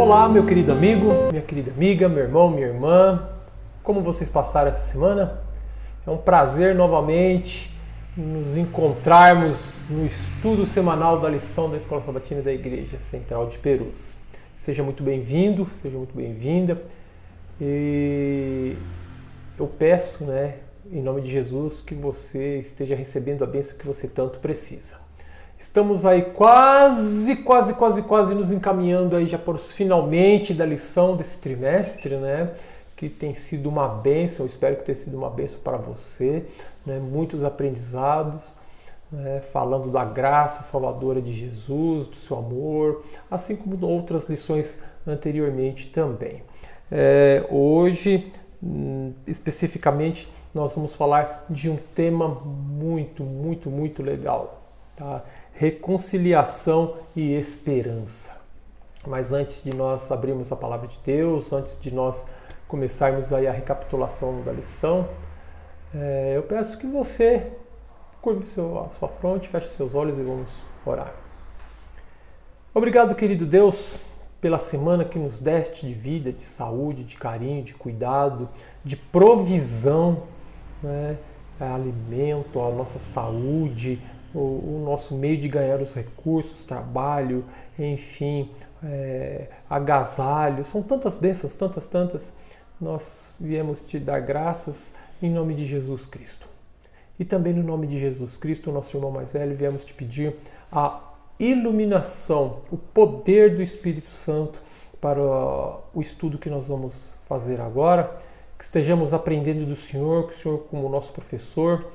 Olá, meu querido amigo, minha querida amiga, meu irmão, minha irmã. Como vocês passaram essa semana? É um prazer novamente nos encontrarmos no estudo semanal da lição da Escola Sabatina da Igreja Central de Perus. Seja muito bem-vindo, seja muito bem-vinda. E eu peço, em nome de Jesus, que você esteja recebendo a bênção que você tanto precisa. Estamos aí quase nos encaminhando aí já para os finalmente da lição desse trimestre, que tem sido uma bênção, eu espero que tenha sido uma bênção para você, muitos aprendizados, falando da graça salvadora de Jesus, do seu amor, assim como outras lições anteriormente também. Hoje, especificamente, nós vamos falar de um tema muito legal, tá? Reconciliação e esperança. Mas antes de nós abrirmos a palavra de Deus, antes de nós começarmos aí a recapitulação da lição, eu peço que você curve a sua fronte, feche seus olhos e vamos orar. Obrigado, querido Deus, pela semana que nos deste de vida, de saúde, de carinho, de cuidado, de provisão, alimento, a nossa saúde, o nosso meio de ganhar os recursos, trabalho, enfim, agasalho. São tantas bênçãos, tantas. Nós viemos te dar graças em nome de Jesus Cristo. E também no nome de Jesus Cristo, nosso irmão mais velho, viemos te pedir a iluminação, o poder do Espírito Santo para o estudo que nós vamos fazer agora, que estejamos aprendendo do Senhor, que o Senhor, como nosso professor,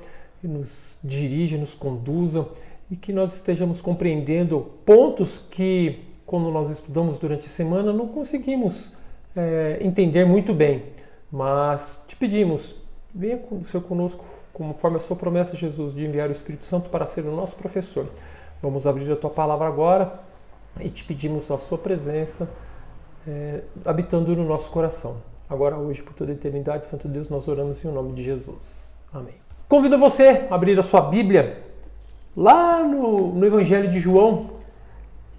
nos dirija, nos conduza e que nós estejamos compreendendo pontos que, quando nós estudamos durante a semana, não conseguimos entender muito bem. Mas te pedimos, venha ser conosco, conforme a sua promessa, Jesus, de enviar o Espírito Santo para ser o nosso professor. Vamos abrir a tua palavra agora e te pedimos a sua presença habitando no nosso coração. Agora, hoje, por toda a eternidade, Santo Deus, nós oramos em nome de Jesus. Amém. Convido você a abrir a sua Bíblia lá no Evangelho de João,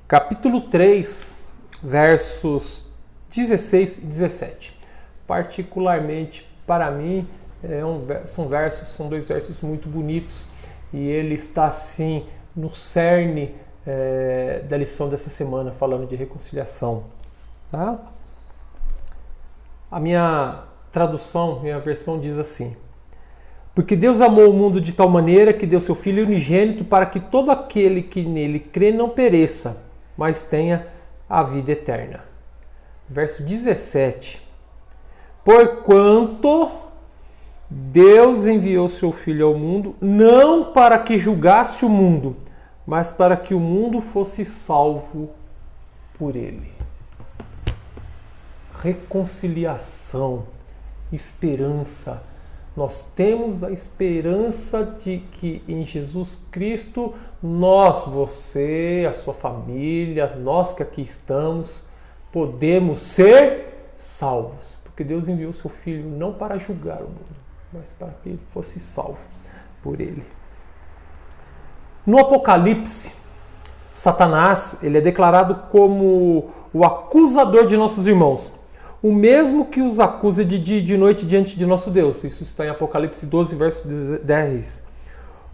capítulo 3, versos 16 e 17. Particularmente para mim, são dois versos muito bonitos e ele está assim no cerne da lição dessa semana, falando de reconciliação. Tá? A minha tradução, minha versão diz assim: porque Deus amou o mundo de tal maneira que deu seu Filho unigênito para que todo aquele que nele crê não pereça, mas tenha a vida eterna. Verso 17. Porquanto Deus enviou seu Filho ao mundo, não para que julgasse o mundo, mas para que o mundo fosse salvo por ele. Reconciliação, esperança. Nós temos a esperança de que em Jesus Cristo nós, você, a sua família, nós que aqui estamos, podemos ser salvos. Porque Deus enviou seu Filho não para julgar o mundo, mas para que ele fosse salvo por ele. No Apocalipse, Satanás ele é declarado como o acusador de nossos irmãos. O mesmo que os acusa de dia e de noite diante de nosso Deus. Isso está em Apocalipse 12, verso 10.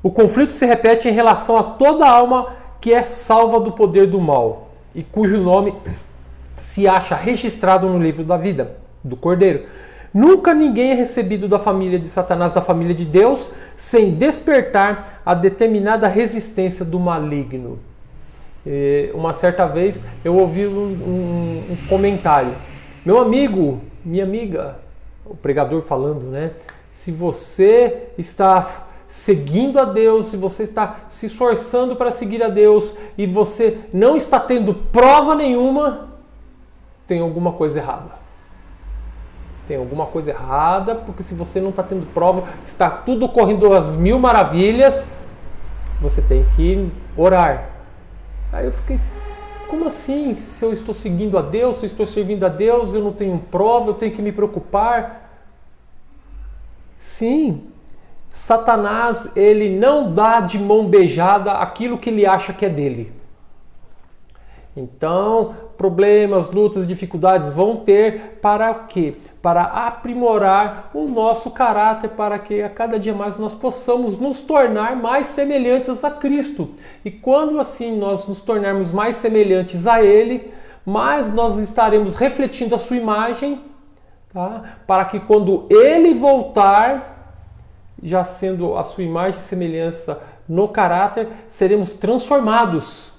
O conflito se repete em relação a toda alma que é salva do poder do mal e cujo nome se acha registrado no livro da vida, do Cordeiro. Nunca ninguém é recebido da família de Satanás, da família de Deus, sem despertar a determinada resistência do maligno. Uma certa vez eu ouvi um comentário. Meu amigo, minha amiga, o pregador falando, se você está seguindo a Deus, se você está se esforçando para seguir a Deus e você não está tendo prova nenhuma, tem alguma coisa errada. Tem alguma coisa errada, porque se você não está tendo prova, está tudo correndo às mil maravilhas, você tem que orar. Aí eu fiquei... Como assim? Se eu estou seguindo a Deus, se eu estou servindo a Deus, eu não tenho prova, eu tenho que me preocupar? Sim, Satanás, ele não dá de mão beijada aquilo que ele acha que é dele. Então, problemas, lutas, dificuldades vão ter para o quê? Para aprimorar o nosso caráter, para que a cada dia mais nós possamos nos tornar mais semelhantes a Cristo. E quando assim nós nos tornarmos mais semelhantes a Ele, mais nós estaremos refletindo a sua imagem, tá? Para que quando Ele voltar, já sendo a sua imagem e semelhança no caráter, seremos transformados.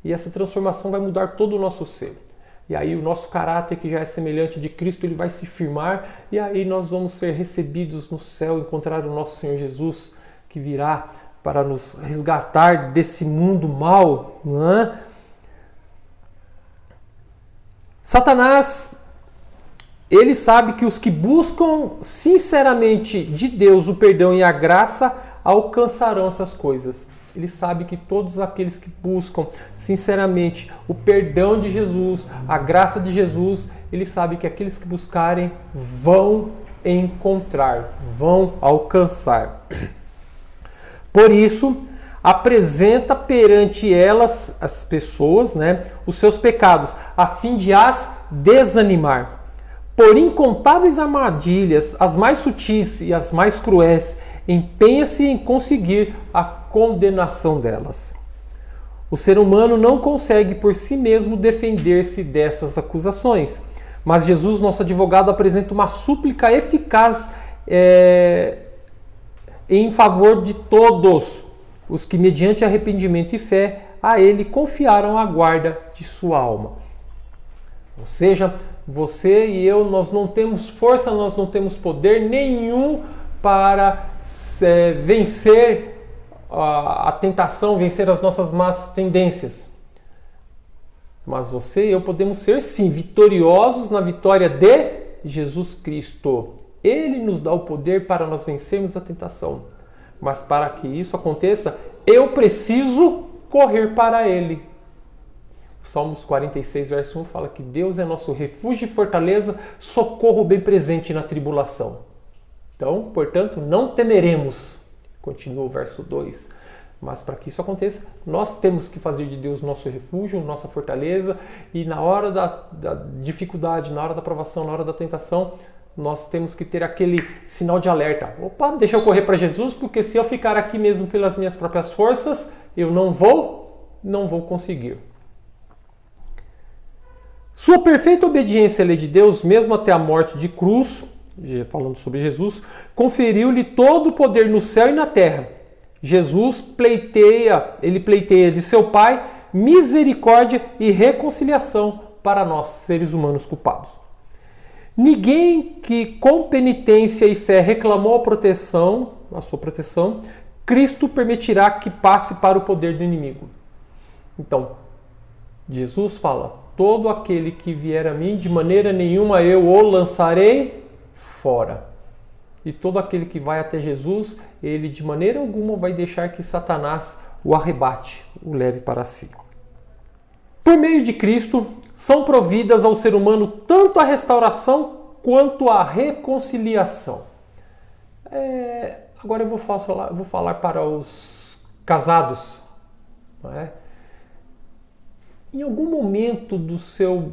E essa transformação vai mudar todo o nosso ser. E aí o nosso caráter, que já é semelhante de Cristo, ele vai se firmar. E aí nós vamos ser recebidos no céu, encontrar o nosso Senhor Jesus, que virá para nos resgatar desse mundo mau. Não é? Satanás, ele sabe que os que buscam sinceramente de Deus o perdão e a graça alcançarão essas coisas. Ele sabe que todos aqueles que buscam sinceramente o perdão de Jesus, a graça de Jesus, ele sabe que aqueles que buscarem vão encontrar, vão alcançar. Por isso, apresenta perante elas, as pessoas, né, os seus pecados, a fim de as desanimar. Por incontáveis armadilhas, as mais sutis e as mais cruéis, empenha-se em conseguir a condenação delas. O ser humano não consegue por si mesmo defender-se dessas acusações, mas Jesus, nosso advogado, apresenta uma súplica eficaz em favor de todos os que, mediante arrependimento e fé, a Ele confiaram a guarda de sua alma. Ou seja, você e eu, nós não temos força, nós não temos poder nenhum para vencer a tentação, vencer as nossas más tendências. Mas você e eu podemos ser, sim, vitoriosos na vitória de Jesus Cristo. Ele nos dá o poder para nós vencermos a tentação. Mas para que isso aconteça, eu preciso correr para Ele. O Salmos 46, verso 1 fala que Deus é nosso refúgio e fortaleza, socorro bem presente na tribulação. Então, portanto, não temeremos. Continua o verso 2. Mas para que isso aconteça, nós temos que fazer de Deus nosso refúgio, nossa fortaleza. E na hora da dificuldade, na hora da provação, na hora da tentação, nós temos que ter aquele sinal de alerta. Opa, deixa eu correr para Jesus, porque se eu ficar aqui mesmo pelas minhas próprias forças, eu não vou conseguir. Sua perfeita obediência à lei de Deus, mesmo até a morte de cruz, falando sobre Jesus, conferiu-lhe todo o poder no céu e na terra. Jesus pleiteia de seu Pai misericórdia e reconciliação para nós, seres humanos culpados. Ninguém que com penitência e fé reclamou a sua proteção, Cristo permitirá que passe para o poder do inimigo. Então, Jesus fala: todo aquele que vier a mim, de maneira nenhuma eu o lançarei fora. E todo aquele que vai até Jesus, ele de maneira alguma vai deixar que Satanás o arrebate, o leve para si. Por meio de Cristo, são providas ao ser humano tanto a restauração quanto a reconciliação. Agora eu vou falar para os casados. Não é? Em algum momento do seu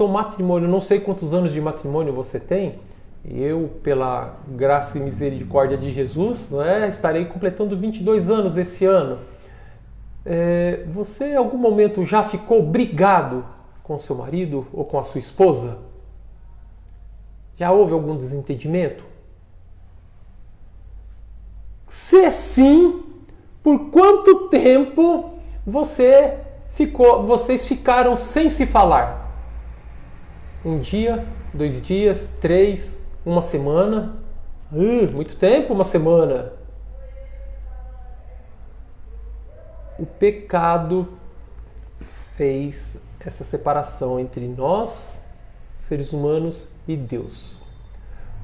matrimônio, não sei quantos anos de matrimônio você tem, eu, pela graça e misericórdia de Jesus, estarei completando 22 anos esse ano. Você em algum momento já ficou brigado com seu marido ou com a sua esposa? Já houve algum desentendimento? Se sim, por quanto tempo vocês ficaram sem se falar? Um dia, 2 dias, 3, uma semana? Muito tempo, uma semana. O pecado fez essa separação entre nós, seres humanos, e Deus.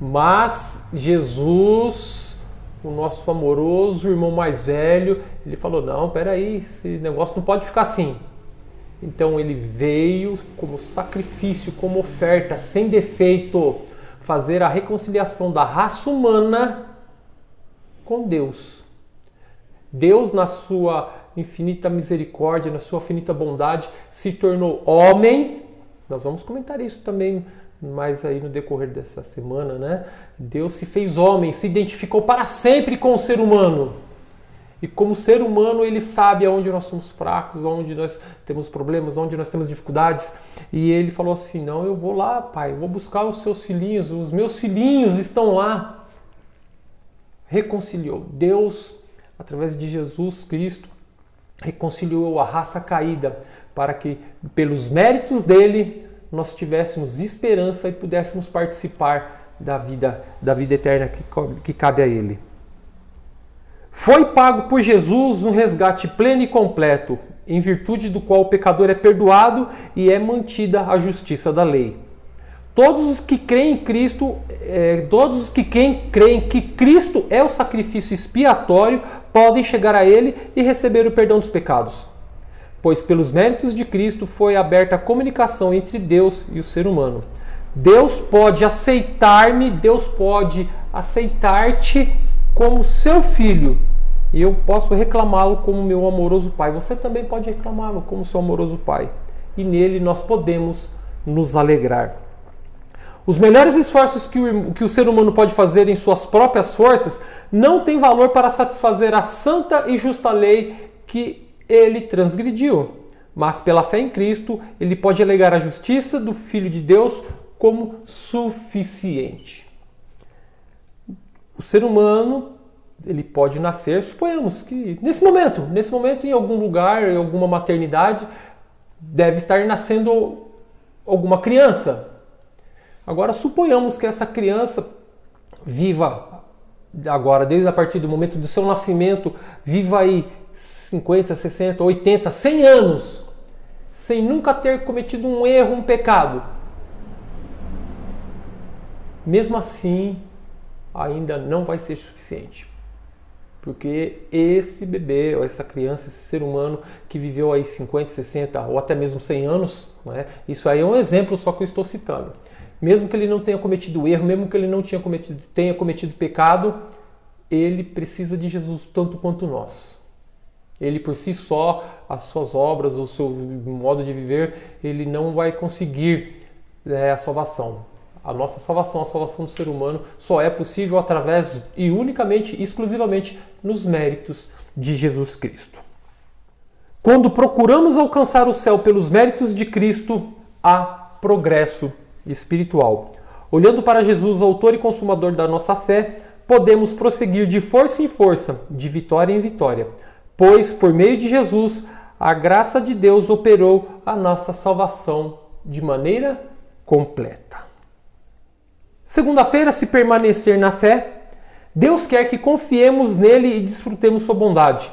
Mas Jesus, o nosso amoroso irmão mais velho, ele falou: não, peraí, esse negócio não pode ficar assim. Então ele veio como sacrifício, como oferta, sem defeito, fazer a reconciliação da raça humana com Deus. Deus, na sua infinita misericórdia, na sua infinita bondade, se tornou homem. Nós vamos comentar isso também mais aí no decorrer dessa semana, né? Deus se fez homem, se identificou para sempre com o ser humano. E como ser humano, ele sabe aonde nós somos fracos, aonde nós temos problemas, aonde nós temos dificuldades. E ele falou assim, não, eu vou lá, pai, vou buscar os seus filhinhos, os meus filhinhos estão lá. Reconciliou. Deus, através de Jesus Cristo, reconciliou a raça caída para que, pelos méritos dele, nós tivéssemos esperança e pudéssemos participar da vida eterna que cabe a ele. Foi pago por Jesus um resgate pleno e completo, em virtude do qual o pecador é perdoado e é mantida a justiça da lei. Todos os que creem em Cristo, creem que Cristo é o sacrifício expiatório, podem chegar a Ele e receber o perdão dos pecados. Pois pelos méritos de Cristo foi aberta a comunicação entre Deus e o ser humano. Deus pode aceitar-me, Deus pode aceitar-te como seu filho, e eu posso reclamá-lo como meu amoroso pai. Você também pode reclamá-lo como seu amoroso pai. E nele nós podemos nos alegrar. Os melhores esforços que o ser humano pode fazer em suas próprias forças não têm valor para satisfazer a santa e justa lei que ele transgrediu. Mas pela fé em Cristo, ele pode alegar a justiça do Filho de Deus como suficiente. O ser humano, ele pode nascer, suponhamos que nesse momento em algum lugar, em alguma maternidade, deve estar nascendo alguma criança. Agora, suponhamos que essa criança viva agora, desde a partir do momento do seu nascimento, viva aí 50, 60, 80, 100 anos, sem nunca ter cometido um erro, um pecado. Mesmo assim, ainda não vai ser suficiente. Porque esse bebê, ou essa criança, esse ser humano que viveu aí 50, 60 ou até mesmo 100 anos, né? Isso aí é um exemplo só que eu estou citando. Mesmo que ele não tenha cometido erro, mesmo que ele não tenha cometido pecado, ele precisa de Jesus tanto quanto nós. Ele por si só, as suas obras, o seu modo de viver, ele não vai conseguir a salvação. A nossa salvação, a salvação do ser humano, só é possível através e unicamente, exclusivamente, nos méritos de Jesus Cristo. Quando procuramos alcançar o céu pelos méritos de Cristo, há progresso espiritual. Olhando para Jesus, autor e consumador da nossa fé, podemos prosseguir de força em força, de vitória em vitória, pois, por meio de Jesus, a graça de Deus operou a nossa salvação de maneira completa. Segunda-feira, se permanecer na fé, Deus quer que confiemos nele e desfrutemos sua bondade.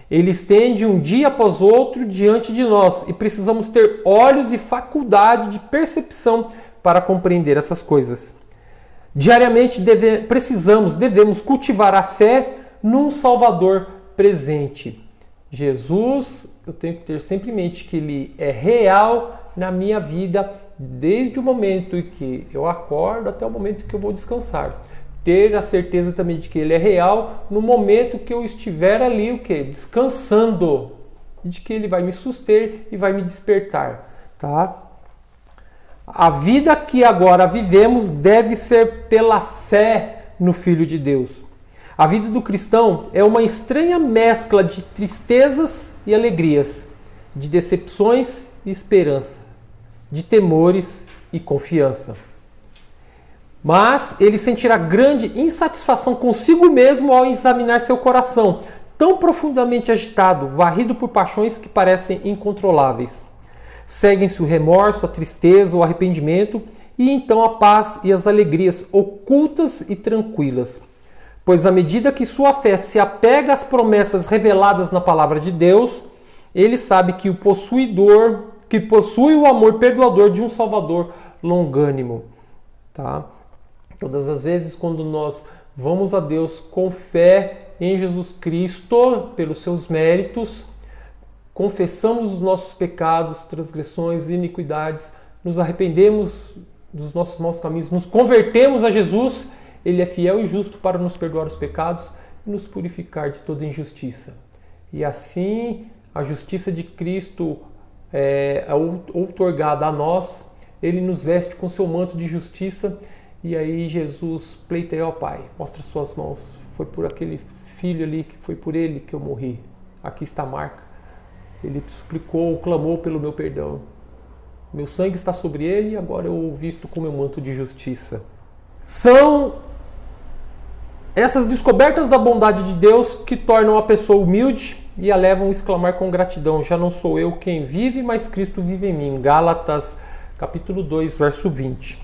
Ele estende um dia após outro diante de nós e precisamos ter olhos e faculdade de percepção para compreender essas coisas. Diariamente devemos cultivar a fé num Salvador presente. Jesus, eu tenho que ter sempre em mente que ele é real na minha vida, desde o momento em que eu acordo até o momento que eu vou descansar. Ter a certeza também de que ele é real no momento que eu estiver ali, descansando, de que ele vai me suster e vai me despertar, tá? A vida que agora vivemos deve ser pela fé no Filho de Deus. A vida do cristão é uma estranha mescla de tristezas e alegrias, de decepções e esperança, de temores e confiança. Mas ele sentirá grande insatisfação consigo mesmo ao examinar seu coração, tão profundamente agitado, varrido por paixões que parecem incontroláveis. Seguem-se o remorso, a tristeza, o arrependimento e então a paz e as alegrias ocultas e tranquilas. Pois à medida que sua fé se apega às promessas reveladas na palavra de Deus, ele sabe que possui o amor perdoador de um Salvador longânimo. Tá? Todas as vezes quando nós vamos a Deus com fé em Jesus Cristo, pelos seus méritos, confessamos os nossos pecados, transgressões e iniquidades, nos arrependemos dos nossos maus caminhos, nos convertemos a Jesus, ele é fiel e justo para nos perdoar os pecados e nos purificar de toda injustiça. E assim a justiça de Cristo é outorgada a nós, ele nos veste com seu manto de justiça, e aí Jesus pleiteia ao Pai, mostra suas mãos, foi por aquele filho ali, que foi por ele que eu morri, aqui está a marca. Ele suplicou, clamou pelo meu perdão. Meu sangue está sobre ele e agora eu o visto com meu manto de justiça. São essas descobertas da bondade de Deus que tornam a pessoa humilde e a levam a exclamar com gratidão: já não sou eu quem vive, mas Cristo vive em mim. Gálatas capítulo 2, verso 20.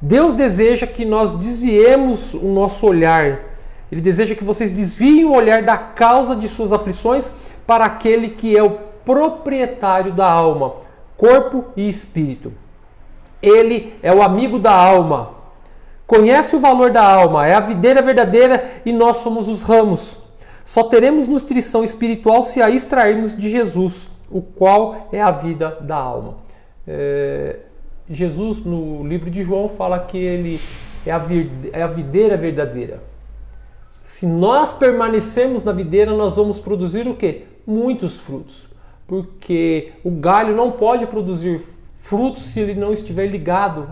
Deus deseja que nós desviemos o nosso olhar. Ele deseja que vocês desviem o olhar da causa de suas aflições para aquele que é o proprietário da alma, corpo e espírito. Ele é o amigo da alma. Conhece o valor da alma, é a videira verdadeira e nós somos os ramos. Só teremos nutrição espiritual se a extrairmos de Jesus, o qual é a vida da alma. Jesus, no livro de João, fala que ele é a videira verdadeira. Se nós permanecermos na videira, nós vamos produzir o quê? Muitos frutos. Porque o galho não pode produzir frutos se ele não estiver ligado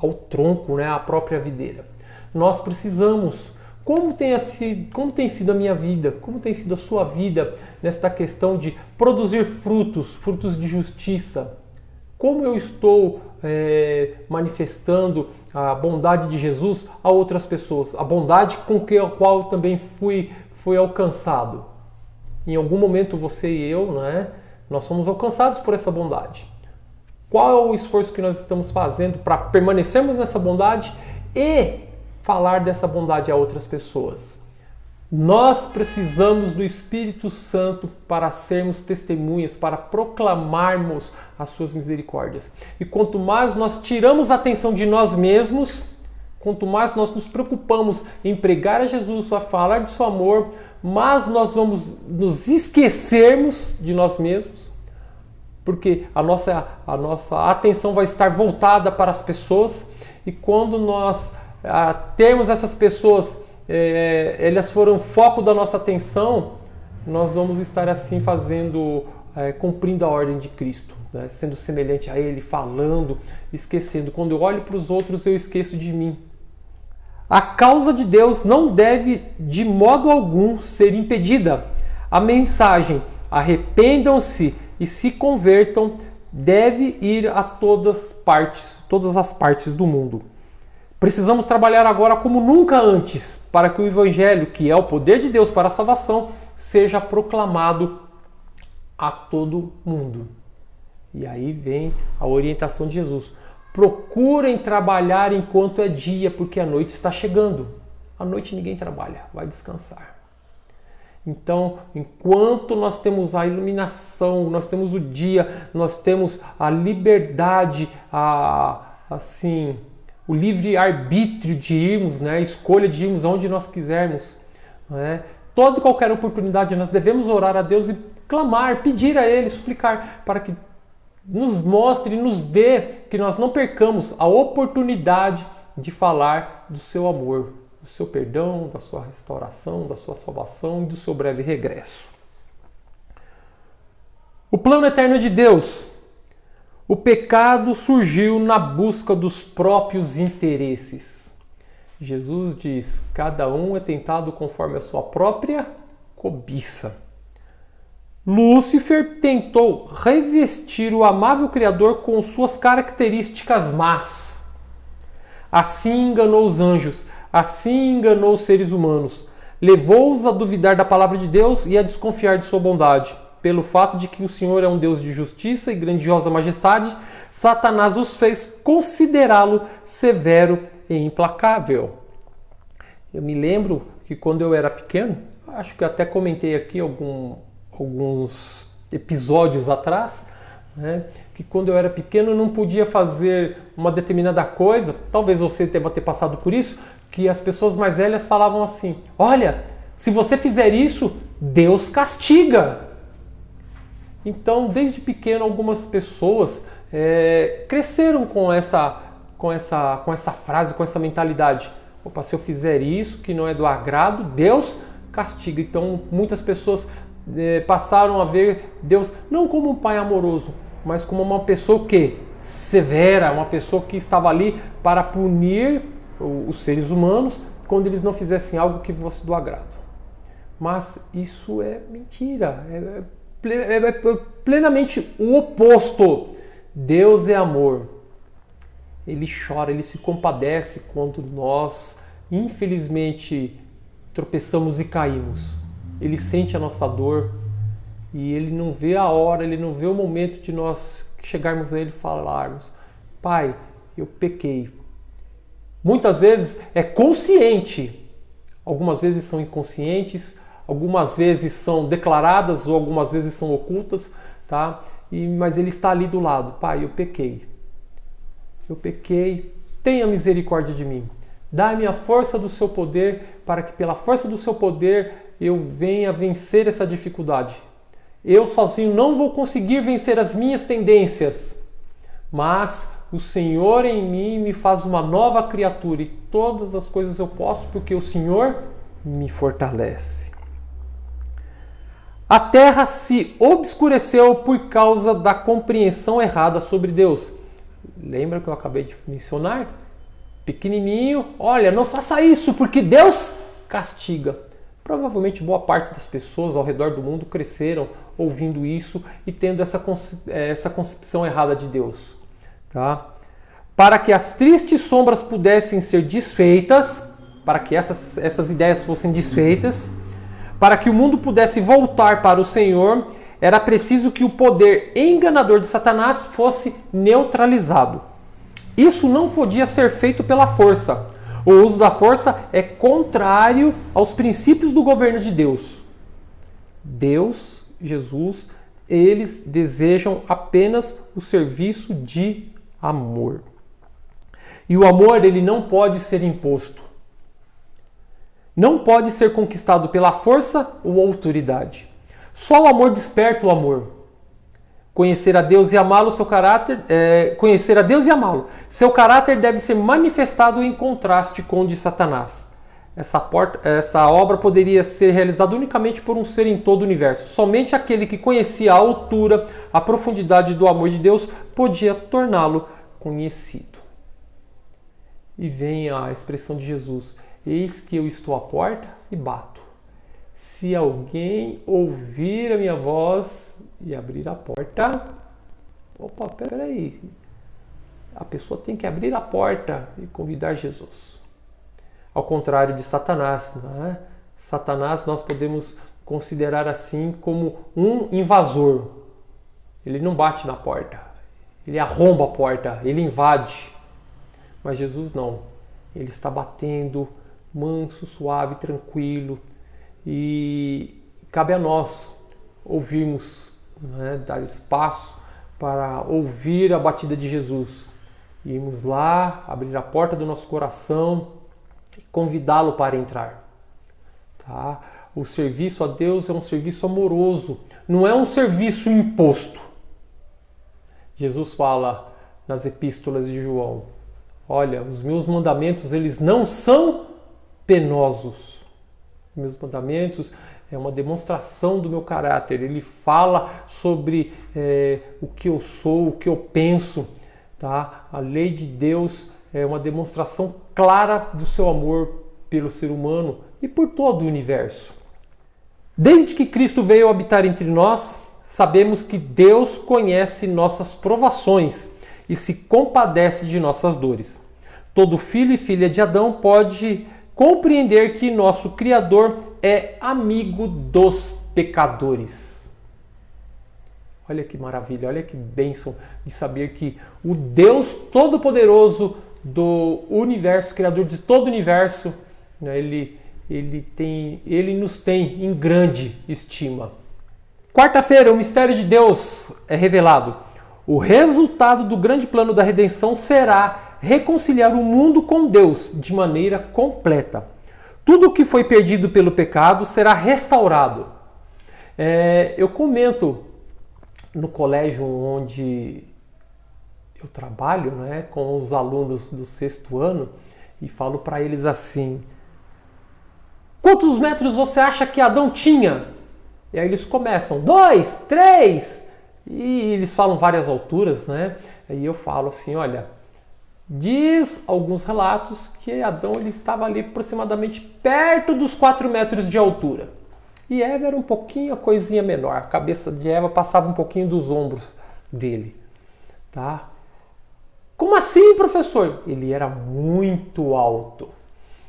ao tronco, né, à própria videira. Nós precisamos. Como tem sido a minha vida? Como tem sido a sua vida nesta questão de produzir frutos de justiça? Como eu estou manifestando a bondade de Jesus a outras pessoas? A bondade com a qual eu também fui alcançado. Em algum momento você e eu, né, nós somos alcançados por essa bondade. Qual é o esforço que nós estamos fazendo para permanecermos nessa bondade e falar dessa bondade a outras pessoas? Nós precisamos do Espírito Santo para sermos testemunhas, para proclamarmos as suas misericórdias. E quanto mais nós tiramos a atenção de nós mesmos, quanto mais nós nos preocupamos em pregar a Jesus, a falar do seu amor, mais nós vamos nos esquecermos de nós mesmos, porque a nossa atenção vai estar voltada para as pessoas, e quando nós temos essas pessoas, elas foram foco da nossa atenção, nós vamos estar assim cumprindo a ordem de Cristo, né? Sendo semelhante a Ele, falando, esquecendo. Quando eu olho para os outros, eu esqueço de mim. A causa de Deus não deve de modo algum ser impedida. A mensagem arrependam-se e se convertam deve ir a todas as partes do mundo. Precisamos trabalhar agora como nunca antes para que o Evangelho, que é o poder de Deus para a salvação, seja proclamado a todo mundo. E aí vem a orientação de Jesus. Procurem trabalhar enquanto é dia, porque a noite está chegando. À noite ninguém trabalha, vai descansar. Então, enquanto nós temos a iluminação, nós temos o dia, nós temos a liberdade, o livre-arbítrio de irmos, né? A escolha de irmos aonde nós quisermos. Né? Toda e qualquer oportunidade nós devemos orar a Deus e clamar, pedir a Ele, suplicar para que nos mostre e nos dê, que nós não percamos a oportunidade de falar do seu amor, do seu perdão, da sua restauração, da sua salvação e do seu breve regresso. O plano eterno de Deus. O pecado surgiu na busca dos próprios interesses. Jesus diz: cada um é tentado conforme a sua própria cobiça. Lúcifer tentou revestir o amável Criador com suas características más. Assim enganou os anjos, assim enganou os seres humanos. Levou-os a duvidar da palavra de Deus e a desconfiar de sua bondade. Pelo fato de que o Senhor é um Deus de justiça e grandiosa majestade, Satanás os fez considerá-lo severo e implacável. Eu me lembro que quando eu era pequeno, acho que eu até comentei aqui alguns episódios atrás, né, que quando eu era pequeno eu não podia fazer uma determinada coisa, talvez você deva ter passado por isso, que as pessoas mais velhas falavam assim: olha, se você fizer isso, Deus castiga. Então, desde pequeno, algumas pessoas cresceram com essa frase, com essa mentalidade. Opa, se eu fizer isso que não é do agrado, Deus castiga. Então, muitas pessoas passaram a ver Deus não como um pai amoroso, mas como uma pessoa que severa, uma pessoa que estava ali para punir os seres humanos quando eles não fizessem algo que fosse do agrado. Mas isso é mentira, é plenamente o oposto. Deus é amor. Ele chora, ele se compadece quando nós, infelizmente, tropeçamos e caímos. Ele sente a nossa dor e ele não vê a hora, ele não vê o momento de nós chegarmos a ele e falarmos: Pai, eu pequei. Muitas vezes é consciente, algumas vezes são inconscientes, algumas vezes são declaradas ou algumas vezes são ocultas, tá? Mas ele está ali do lado: Pai, eu pequei. Eu pequei, tenha misericórdia de mim. Dá-me a força do seu poder para que pela força do seu poder eu venha vencer essa dificuldade. Eu sozinho não vou conseguir vencer as minhas tendências, mas o Senhor em mim me faz uma nova criatura e todas as coisas eu posso porque o Senhor me fortalece. A terra se obscureceu por causa da compreensão errada sobre Deus. Lembra que eu acabei de mencionar? Pequenininho, olha, não faça isso porque Deus castiga. Provavelmente boa parte das pessoas ao redor do mundo cresceram ouvindo isso e tendo essa concepção errada de Deus. Tá? Para que as tristes sombras pudessem ser desfeitas, para que essas ideias fossem desfeitas, para que o mundo pudesse voltar para o Senhor, era preciso que o poder enganador de Satanás fosse neutralizado. Isso não podia ser feito pela força. O uso da força é contrário aos princípios do governo de Deus. Deus, Jesus, eles desejam apenas o serviço de amor. E o amor, ele não pode ser imposto. Não pode ser conquistado pela força ou autoridade. Só o amor desperta o amor. Conhecer a Deus e amá-lo, conhecer a Deus e amá-lo. Seu caráter deve ser manifestado em contraste com o de Satanás. Essa obra poderia ser realizada unicamente por um ser em todo o universo. Somente aquele que conhecia a altura, a profundidade do amor de Deus podia torná-lo conhecido. E vem a expressão de Jesus: eis que eu estou à porta e bato. Se alguém ouvir a minha voz e abrir a porta... Opa, peraí. A pessoa tem que abrir a porta e convidar Jesus. Ao contrário de Satanás, né? Satanás nós podemos considerar assim como um invasor. Ele não bate na porta. Ele arromba a porta, ele invade. Mas Jesus não. Ele está batendo, manso, suave, tranquilo. E cabe a nós ouvirmos, né, dar espaço para ouvir a batida de Jesus. Irmos lá, abrir a porta do nosso coração e convidá-lo para entrar. Tá? O serviço a Deus é um serviço amoroso, não é um serviço imposto. Jesus fala nas epístolas de João: olha, os meus mandamentos, eles não são penosos. Meus mandamentos é uma demonstração do meu caráter. Ele fala sobre o que eu sou, o que eu penso. Tá? A lei de Deus é uma demonstração clara do seu amor pelo ser humano e por todo o universo. Desde que Cristo veio habitar entre nós, sabemos que Deus conhece nossas provações e se compadece de nossas dores. Todo filho e filha de Adão pode compreender que nosso Criador é amigo dos pecadores. Olha que maravilha, olha que bênção de saber que o Deus Todo-Poderoso do universo, Criador de todo o universo, né, ele nos tem em grande estima. Quarta-feira, o mistério de Deus é revelado. O resultado do grande plano da redenção será reconciliar o mundo com Deus de maneira completa. Tudo o que foi perdido pelo pecado será restaurado. Eu comento no colégio onde eu trabalho, né, com os alunos do 6º ano e falo para eles assim: quantos metros você acha que Adão tinha? E aí eles começam, 2, 3, e eles falam várias alturas, né? Aí eu falo assim, olha, diz alguns relatos que Adão ele estava ali aproximadamente perto dos 4 metros de altura. E Eva era um pouquinho, a coisinha menor. A cabeça de Eva passava um pouquinho dos ombros dele. Tá? Como assim, professor? Ele era muito alto.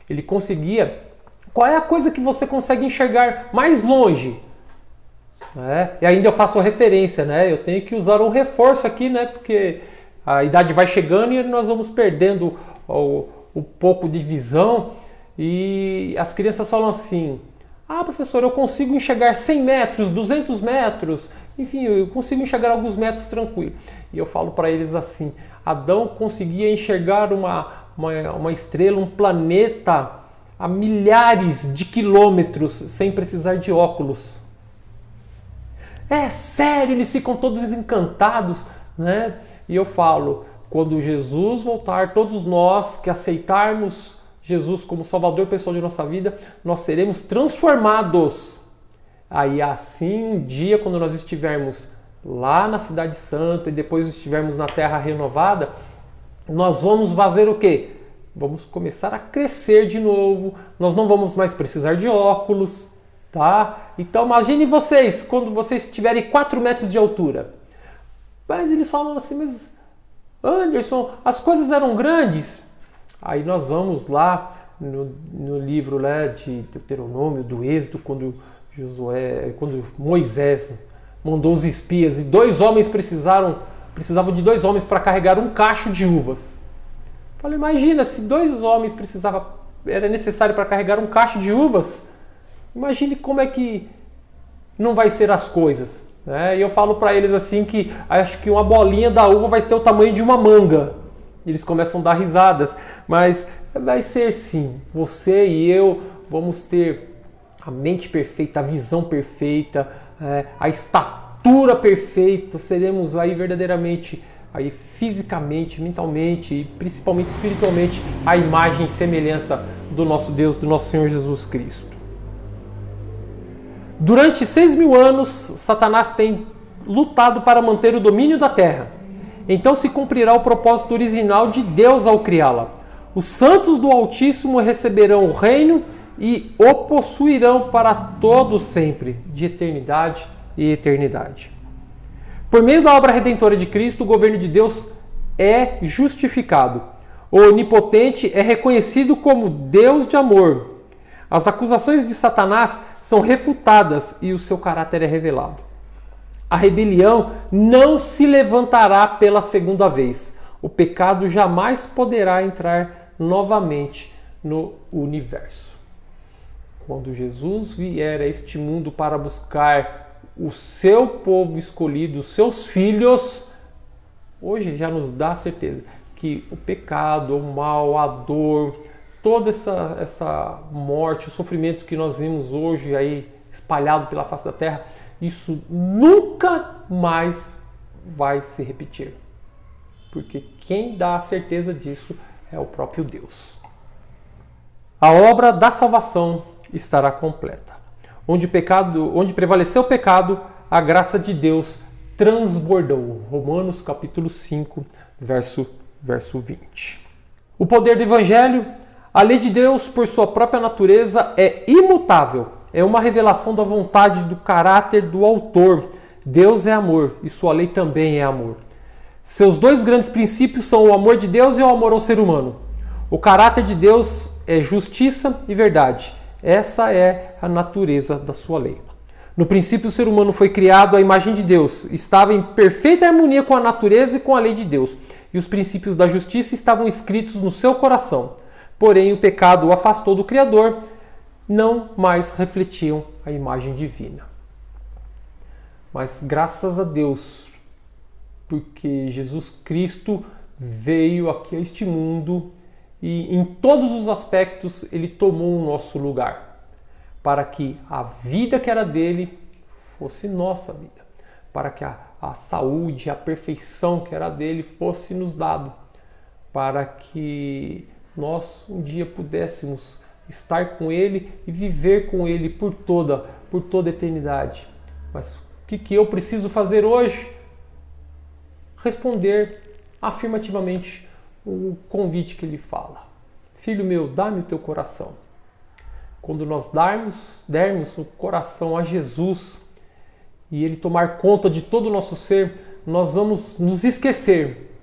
Ele conseguia... Qual é a coisa que você consegue enxergar mais longe? E ainda eu faço referência, né? Eu tenho que usar um reforço aqui, né? Porque a idade vai chegando e nós vamos perdendo o pouco de visão. E as crianças falam assim... Ah, professor, eu consigo enxergar 100 metros, 200 metros, enfim, eu consigo enxergar alguns metros tranquilo. E eu falo para eles assim, Adão conseguia enxergar uma estrela, um planeta a milhares de quilômetros sem precisar de óculos. É sério, eles ficam todos encantados, né? E eu falo, quando Jesus voltar, todos nós que aceitarmos Jesus como Salvador pessoal de nossa vida, nós seremos transformados. Aí assim, um dia, quando nós estivermos lá na Cidade Santa e depois estivermos na Terra renovada, nós vamos fazer o quê? Vamos começar a crescer de novo, nós não vamos mais precisar de óculos, tá? Então imagine vocês, quando vocês tiverem 4 metros de altura. Mas eles falam assim, mas Anderson, as coisas eram grandes. Aí nós vamos lá no livro de Deuteronômio, do Êxodo, quando Moisés mandou os espias e 2 homens precisavam de 2 homens para carregar um cacho de uvas. Falei, imagina, se 2 homens era necessário para carregar um cacho de uvas, imagine como é que não vai ser as coisas. Né? E eu falo para eles assim que acho que uma bolinha da uva vai ter o tamanho de uma manga. Eles começam a dar risadas, mas vai ser sim. Você e eu vamos ter a mente perfeita, a visão perfeita, a estatura perfeita. Seremos aí verdadeiramente, aí fisicamente, mentalmente e principalmente espiritualmente, a imagem e semelhança do nosso Deus, do nosso Senhor Jesus Cristo. Durante 6.000 anos, Satanás tem lutado para manter o domínio da terra. Então se cumprirá o propósito original de Deus ao criá-la. Os santos do Altíssimo receberão o reino e o possuirão para todo sempre, de eternidade e eternidade. Por meio da obra redentora de Cristo, o governo de Deus é justificado. O Onipotente é reconhecido como Deus de amor. As acusações de Satanás são refutadas e o seu caráter é revelado. A rebelião não se levantará pela segunda vez. O pecado jamais poderá entrar novamente no universo. Quando Jesus vier a este mundo para buscar o seu povo escolhido, os seus filhos, hoje já nos dá certeza que o pecado, o mal, a dor, toda essa morte, o sofrimento que nós vimos hoje aí espalhado pela face da terra, isso nunca mais vai se repetir. Porque quem dá a certeza disso é o próprio Deus. A obra da salvação estará completa. Onde prevaleceu o pecado, a graça de Deus transbordou. Romanos capítulo 5, verso 20. O poder do Evangelho, a lei de Deus, por sua própria natureza, é imutável. É uma revelação da vontade, do caráter do autor. Deus é amor e sua lei também é amor. Seus 2 grandes princípios são o amor de Deus e o amor ao ser humano. O caráter de Deus é justiça e verdade. Essa é a natureza da sua lei. No princípio, o ser humano foi criado à imagem de Deus. Estava em perfeita harmonia com a natureza e com a lei de Deus. E os princípios da justiça estavam escritos no seu coração. Porém, o pecado o afastou do Criador. Não mais refletiam a imagem divina. Mas graças a Deus, porque Jesus Cristo veio aqui a este mundo e em todos os aspectos ele tomou o nosso lugar, para que a vida que era dele fosse nossa vida, para que a saúde, a perfeição que era dele fosse nos dado, para que nós um dia pudéssemos estar com ele e viver com ele por toda a eternidade. Mas o que eu preciso fazer hoje? Responder afirmativamente o convite que ele fala. Filho meu, dá-me o teu coração. Quando nós dermos o coração a Jesus e ele tomar conta de todo o nosso ser, nós vamos nos esquecer.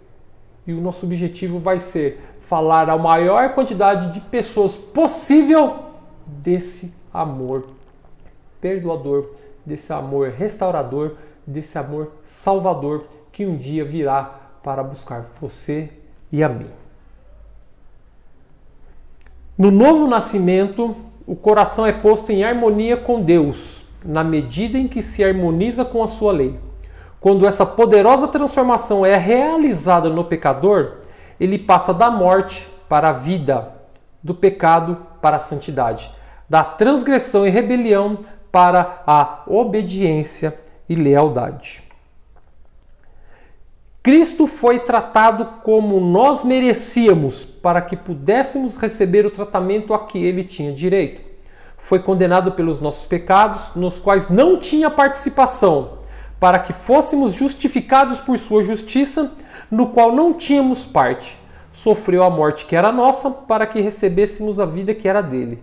E o nosso objetivo vai ser falar a maior quantidade de pessoas possível desse amor perdoador, desse amor restaurador, desse amor salvador que um dia virá para buscar você e a mim. No novo nascimento, o coração é posto em harmonia com Deus, na medida em que se harmoniza com a sua lei. Quando essa poderosa transformação é realizada no pecador, ele passa da morte para a vida, do pecado para a santidade, da transgressão e rebelião para a obediência e lealdade. Cristo foi tratado como nós merecíamos para que pudéssemos receber o tratamento a que ele tinha direito. Foi condenado pelos nossos pecados, nos quais não tinha participação, para que fôssemos justificados por sua justiça, no qual não tínhamos parte. Sofreu a morte que era nossa, para que recebêssemos a vida que era dele.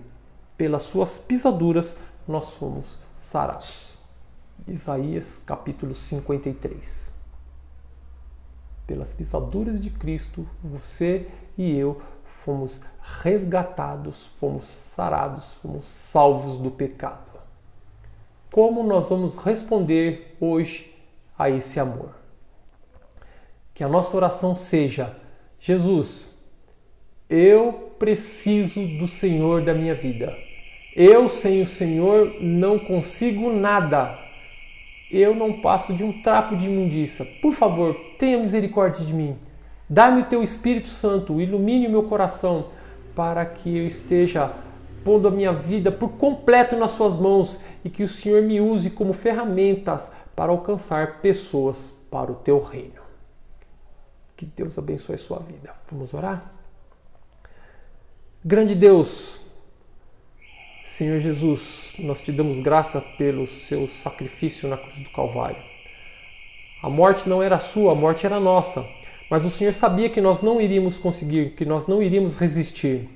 Pelas suas pisaduras nós fomos sarados. Isaías capítulo 53. Pelas pisaduras de Cristo, você e eu fomos resgatados, fomos sarados, fomos salvos do pecado. Como nós vamos responder hoje a esse amor? Que a nossa oração seja: Jesus, eu preciso do Senhor da minha vida. Eu sem o Senhor não consigo nada. Eu não passo de um trapo de imundícia. Por favor, tenha misericórdia de mim. Dá-me o teu Espírito Santo, ilumine o meu coração para que eu esteja pondo a minha vida por completo nas suas mãos e que o Senhor me use como ferramentas para alcançar pessoas para o teu reino. Que Deus abençoe a sua vida. Vamos orar? Grande Deus, Senhor Jesus, nós te damos graça pelo seu sacrifício na cruz do Calvário. A morte não era sua, a morte era nossa. Mas o Senhor sabia que nós não iríamos conseguir, que nós não iríamos resistir.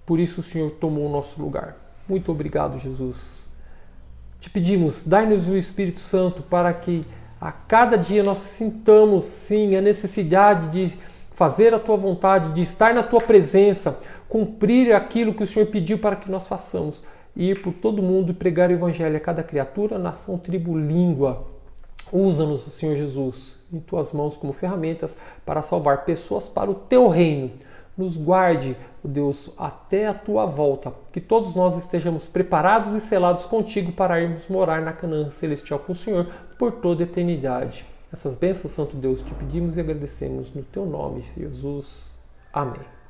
Por isso o Senhor tomou o nosso lugar. Muito obrigado, Jesus. Te pedimos, dai-nos o Espírito Santo para que a cada dia nós sintamos, sim, a necessidade de fazer a Tua vontade, de estar na Tua presença, cumprir aquilo que o Senhor pediu para que nós façamos. Ir por todo mundo e pregar o Evangelho a cada criatura, nação, tribo, língua. Usa-nos, Senhor Jesus, em Tuas mãos como ferramentas para salvar pessoas para o Teu reino. Nos guarde, Deus, até a Tua volta. Que todos nós estejamos preparados e selados contigo para irmos morar na Canaã celestial com o Senhor por toda a eternidade. Essas bênçãos, Santo Deus, te pedimos e agradecemos no Teu nome, Jesus. Amém.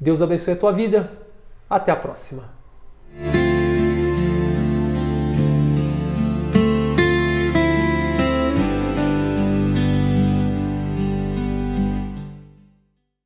Deus abençoe a tua vida. Até a próxima.